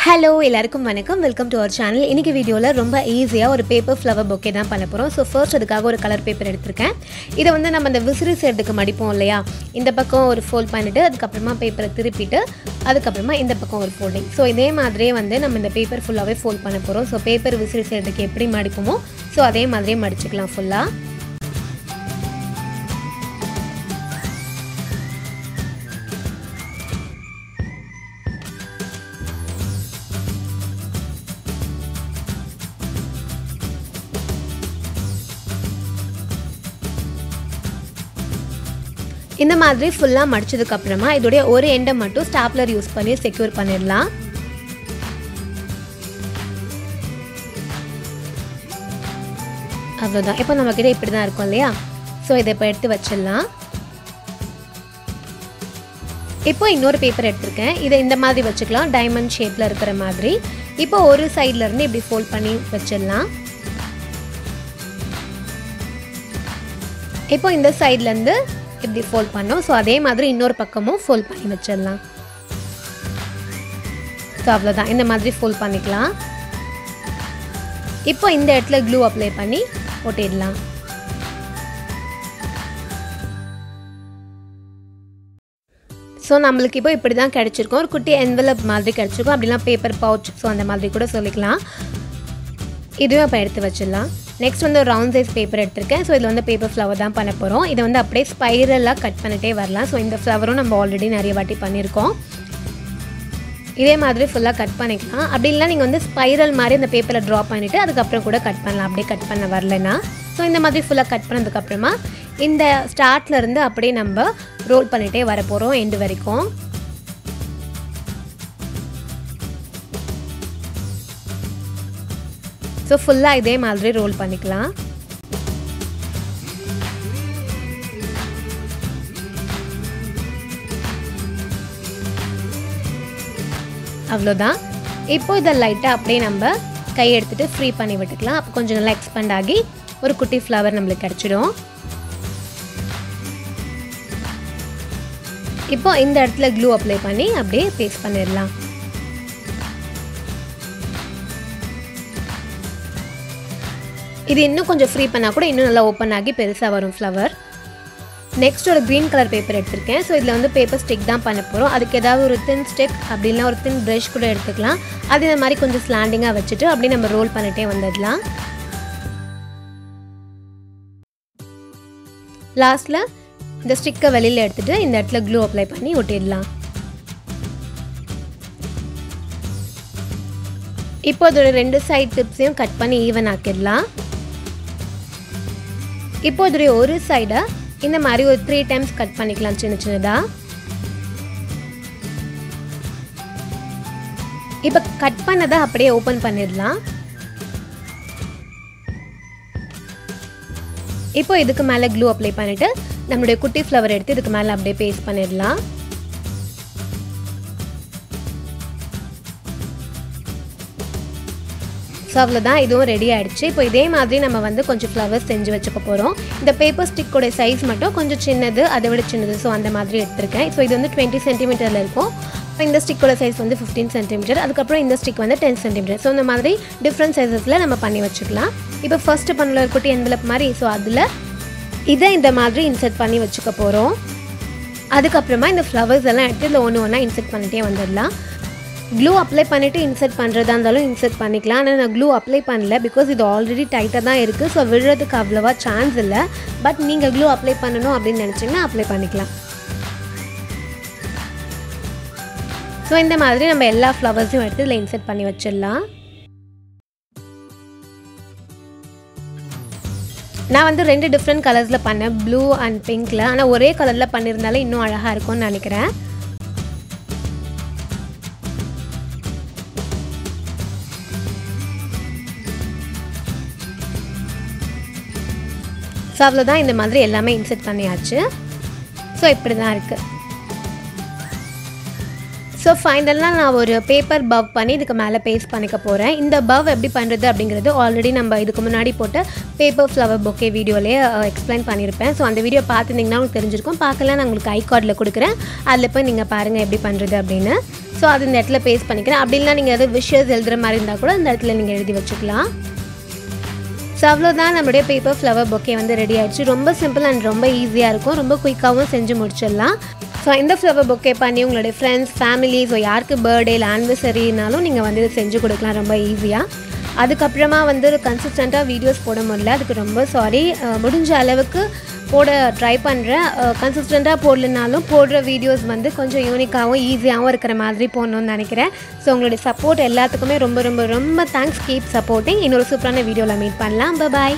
Hello, எல்லாருக்கும் வணக்கம். Welcome to our channel. இன்னைக்கு வீடியோல ரொம்ப ஈஸியா ஒரு பேப்பர் ஃப்ளவர் பொக்கே தான் பண்ண போறோம். சோ ஃபர்ஸ்ட் அதுக்காக ஒரு கலர் பேப்பர் எடுத்துர்க்கேன். இத வந்து நம்ம அந்த விசிறி சேர்த்துக்கு மடிப்போம் இல்லையா? இந்த பக்கம் ஒரு ஃபோல்ட் பண்ணிட்டு அதுக்கு அப்புறமா பேப்பரை திருப்பிட்டு அதுக்கு அப்புறமா இந்த பக்கம் ஒரு ஃபோல்டிங். சோ இதே மாதிரியே வந்து நம்ம இந்த பேப்பர் ஃபுல்லாவே ஃபோல்ட் பண்ண போறோம். சோ பேப்பர் விசிறி சேர்த்துக்கு எப்படி மடிப்போமோ சோ அதே மாதிரியே மடிச்சுக்கலாம் ஃபுல்லா. இந்த மாதிரி ஃபுல்லா மடிச்சதுக்கு அப்புறமா இதோட ஒரு எண்டை மட்டும் ஸ்டாப்லர் யூஸ் பண்ணி செக்யூர் பண்ணிடலாம். அவ்வளவுதான். இப்போ நம்ம கிட்ட இப்படி தான் இருக்கும் இல்லையா? சோ இதை இப்போ எடுத்து வச்சிடலாம். இப்போ இன்னொரு பேப்பர் எடுத்துர்க்கேன். இதை இந்த மாதிரி வச்சுக்கலாம், டைமண்ட் ஷேப்ல இருக்கிற மாதிரி. இப்போ ஒரு சைடுல இருந்து இப்படி ஃபோல்ட் பண்ணி வச்சிடலாம். இப்போ இந்த சைடுல இருந்து இப்படி ஃபோல்ட் பண்ணோம். சோ அதே மாதிரி இன்னொரு பக்கமும் ஃபோல்ட் பண்ணி வச்சிடலாம். சோ அவ்வளவுதான். இந்த மாதிரி ஃபோல்ட் பண்ணிக்கலாம். இப்போ இந்த இடத்துல க்ளூ அப்ளை பண்ணி ஒட்டிடலாம். சோ நமக்கு இப்போ இப்படி தான் கிடைச்சிருக்கும். ஒரு குட்டி என்வலப் மாதிரி கிடைச்சிருக்கும். அப்படினா பேப்பர் பவுச் சோ அந்த மாதிரி கூட சொல்லிக்கலாம். இதுவும் இப்போ எடுத்து வச்சிடலாம். நெக்ஸ்ட் வந்து ரவுண்ட் சைஸ் பேப்பர் எடுத்துர்க்கேன். ஸோ இதில் வந்து பேப்பர் ஃப்ளவர் தான் பண்ண போகிறோம். இதை வந்து அப்படியே ஸ்பைரலாக கட் பண்ணிட்டே வரலாம். ஸோ இந்த ஃப்ளவரும் நம்ம ஆல்ரெடி நிறைய வாட்டி பண்ணியிருக்கோம். இதே மாதிரி ஃபுல்லாக கட் பண்ணிக்கலாம். அப்படி இல்லை நீங்கள் வந்து ஸ்பைரல் மாதிரி இந்த பேப்பரில் ட்ரா பண்ணிவிட்டு அதுக்கப்புறம் கூட கட் பண்ணலாம், அப்படியே கட் பண்ண வரலைன்னா. ஸோ இந்த மாதிரி ஃபுல்லாக கட் பண்ணதுக்கப்புறமா இந்த ஸ்டார்ட்லேருந்து அப்படியே நம்ம ரோல் பண்ணிகிட்டே வர போகிறோம் எண்டு வரைக்கும். ஸோ ஃபுல்லாக இதே மாதிரி ரோல் பண்ணிக்கலாம். அவ்வளோதான். இப்போ இதை லைட்டாக அப்படியே நம்ம கை எடுத்துகிட்டு ஃப்ரீ பண்ணி விட்டுக்கலாம். அப்போ கொஞ்சம் நல்லா எக்ஸ்பேண்ட் ஆகி ஒரு குட்டி ஃப்ளவர் நம்மளுக்கு கிடச்சிடும். இப்போ இந்த இடத்துல க்ளூ அப்ளை பண்ணி அப்படியே பேஸ்ட் பண்ணிடலாம். இது இன்னும் கொஞ்சம் ஃப்ரீ பண்ணால் கூட இன்னும் நல்லா ஓப்பன் ஆகி பெருசாக வரும் ஃப்ளவர். நெக்ஸ்ட் ஒரு க்ரீன் கலர் பேப்பர் எடுத்திருக்கேன். ஸோ இதில் வந்து பேப்பர் ஸ்டிக் தான் பண்ண போகிறோம். அதுக்கு ஏதாவது ஒரு தின் ஸ்டிக் அப்படின்னா ஒரு தின் ப்ரஷ் கூட எடுத்துக்கலாம். அது இந்த மாதிரி கொஞ்சம் ஸ்லாண்டிங்காக வச்சுட்டு அப்படியே நம்ம ரோல் பண்ணிட்டே வந்துடலாம். லாஸ்ட்டில் இந்த ஸ்டிக்கை வெளியில் எடுத்துகிட்டு இந்த இடத்துல க்ளூ அப்ளை பண்ணி ஒட்டிடலாம். இப்போ அதோட ரெண்டு சைட் டிப்ஸையும் கட் பண்ணி ஈவன் ஆக்கிடலாம். இப்போ இதோட ஒரு சைடை இந்த மாதிரி ஒரு 3 டைம்ஸ் கட் பண்ணிக்கலாம் சின்ன சின்னதா. இப்போ கட் பண்ணதை அப்படியே ஓப்பன் பண்ணிடலாம். இப்போ இதுக்கு மேலே க்ளூ அப்ளை பண்ணிட்டு நம்மளுடைய குட்டி ஃப்ளவர் எடுத்து இதுக்கு மேலே அப்படியே பேஸ்ட் பண்ணிடலாம். ஸோ அவ்வளோதான், இதுவும் ரெடி ஆகிடுச்சு. இப்போ இதே மாதிரி நம்ம வந்து கொஞ்சம் ஃப்ளவர்ஸ் செஞ்சு வச்சுக்க போகிறோம். இந்த பேப்பர் ஸ்டிக்கோட சைஸ் மட்டும் கொஞ்சம் சின்னது, அதை விட சின்னது. ஸோ அந்த மாதிரி எடுத்திருக்கேன். ஸோ இது வந்து 20 சென்டிமீட்டரில் இருக்கும். இப்போ இந்த ஸ்டிக்கோட சைஸ் வந்து 15 சென்டிமீட்டர், அதுக்கப்புறம் இந்த ஸ்டிக் வந்து 10 சென்டிமீட்டர். ஸோ இந்த மாதிரி டிஃப்ரெண்ட் சைஸஸில் நம்ம பண்ணி வச்சுக்கலாம். இப்போ ஃபர்ஸ்ட்டு பண்ணல ஒரு குட்டி என்வலப் மாதிரி. ஸோ அதில் இதை இந்த மாதிரி இன்சர்ட் பண்ணி வச்சுக்க போகிறோம். அதுக்கப்புறமா இந்த ஃப்ளவர்ஸ் எல்லாம் எடுத்து இதில் ஒன்று ஒன்றா இன்சர்ட் பண்ணிகிட்டே வந்துடலாம். க்ளூ அப்ளை பண்ணிவிட்டு இன்சர்ட் பண்ணுறதா இருந்தாலும் இன்சர்ட் பண்ணிக்கலாம். ஆனால் நான் க்ளூ அப்ளை பண்ணல, பிகாஸ் இது ஆல்ரெடி டைட்டாக தான் இருக்குது. ஸோ விழுறதுக்கு அவ்வளோவா சான்ஸ் இல்லை. பட் நீங்கள் க்ளூ அப்ளை பண்ணணும் அப்படின்னு நினச்சிங்கன்னா அப்ளை பண்ணிக்கலாம். ஸோ இந்த மாதிரி நம்ம எல்லா ஃப்ளவர்ஸையும் எடுத்து இதில் இன்சர்ட் பண்ணி வச்சிடலாம். நான் வந்து 2 டிஃப்ரெண்ட் கலர்ஸில் பண்ணேன், ப்ளூ அண்ட் பிங்க்கில். ஆனால் ஒரே கலரில் பண்ணியிருந்தாலே இன்னும் அழகாக இருக்கும்னு நினைக்கிறேன். ஸோ அவ்வளோதான், இந்த மாதிரி எல்லாமே இன்சர்ட் பண்ணியாச்சு. ஸோ இப்படி தான் இருக்குது. ஸோ ஃபைனலாக நான் ஒரு பேப்பர் பவ் பண்ணி இதுக்கு மேலே பேஸ்ட் பண்ணிக்க போகிறேன். இந்த பவ் எப்படி பண்ணுறது அப்படிங்கிறது ஆல்ரெடி நம்ம இதுக்கு முன்னாடி போட்ட பேப்பர் ஃப்ளவர் பொக்கே வீடியோலேயே எக்ஸ்பிளைன் பண்ணியிருப்பேன். ஸோ அந்த வீடியோ பார்த்துருந்தீங்கன்னா உங்களுக்கு தெரிஞ்சிருக்கும். பார்க்கலாம், நான் உங்களுக்கு ஐ கார்டில் கொடுக்குறேன். அதில் போய் நீங்கள் பாருங்கள் எப்படி பண்ணுறது அப்படின்னு. ஸோ அது இந்த இடத்துல பேஸ்ட் பண்ணிக்கிறேன். அப்படி இல்லைனா நீங்கள் எதாவது விஷஸ் எழுதுகிற மாதிரி இருந்தால் கூட இந்த இடத்துல நீங்கள் எழுதி வச்சுக்கலாம். ஸோ அவ்வளோதான், நம்மளுடைய பேப்பர் ஃப்ளவர் பொக்கே வந்து ரெடி ஆகிடுச்சு. ரொம்ப சிம்பிள் அண்ட் ரொம்ப ஈஸியாக இருக்கும். ரொம்ப குயிக்காகவும் செஞ்சு முடிச்சிடலாம். ஸோ இந்த ஃப்ளவர் பொக்கே பண்ணி உங்களுடைய ஃப்ரெண்ட்ஸ், ஃபேமிலி, ஸோ யாருக்கு பர்த்டே இல்லை ஆனிவர்சரினாலும் நீங்கள் வந்து இதை செஞ்சு கொடுக்கலாம் ரொம்ப ஈஸியாக. அதுக்கப்புறமா வந்து கன்சிஸ்டண்ட்டாக வீடியோஸ் போட முடியல, அதுக்கு ரொம்ப சாரி. முடிஞ்ச அளவுக்கு போட ட்ரை பண்ணுறேன். கன்சிஸ்டண்ட்டாக போடலனாலும் போடுற வீடியோஸ் வந்து கொஞ்சம் யூனிக்காகவும் ஈஸியாகவும் இருக்கிற மாதிரி போடணும்னு நினைக்கிறேன். ஸோ உங்களுடைய சப்போர்ட் எல்லாத்துக்குமே ரொம்ப ரொம்ப ரொம்ப தேங்க்ஸ். Keep supporting. இன்னொரு சூப்பரான வீடியோவில் மீட் பண்ணலாம். பாய்.